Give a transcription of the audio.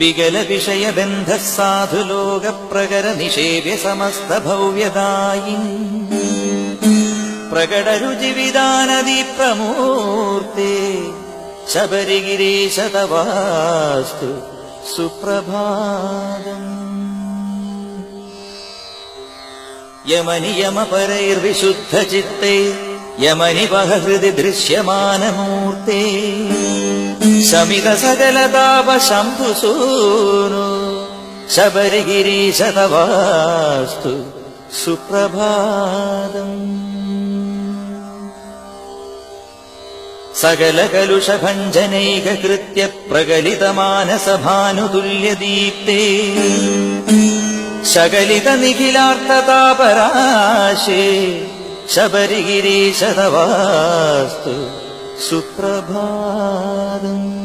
വികല വിഷയബന്ധ സാധുലോക പ്രകര നിഷേവ്യ സമസ്ത ഭവ്യദായി പ്രകടരുചിവിദാനദി പ്രമൂർത്തേ ശബരിഗിരീശ തവാസ്തു സുപ്രഭാതം. യമനിയമപരൈർവിശുദ്ധചിത്തേ യമനിവഹ ഹൃദി ദൃശ്യമാനമൂർത്തേ ശമിത സകലതാപ ശംഭുസൂനു ശബരിഗിരീശ തവാസ്തു സുപ്രഭാതം. സകലകലുഷഭഞ്ജനൈകകൃത്യ പ്രകലിതമാനസഭാനുതുല്യദീപ്തേ ശകലിത നിഖിലാർത്ഥതാപരാശേ ശബരിഗിരീശ തവാസ്തു സുപ്രഭാതം.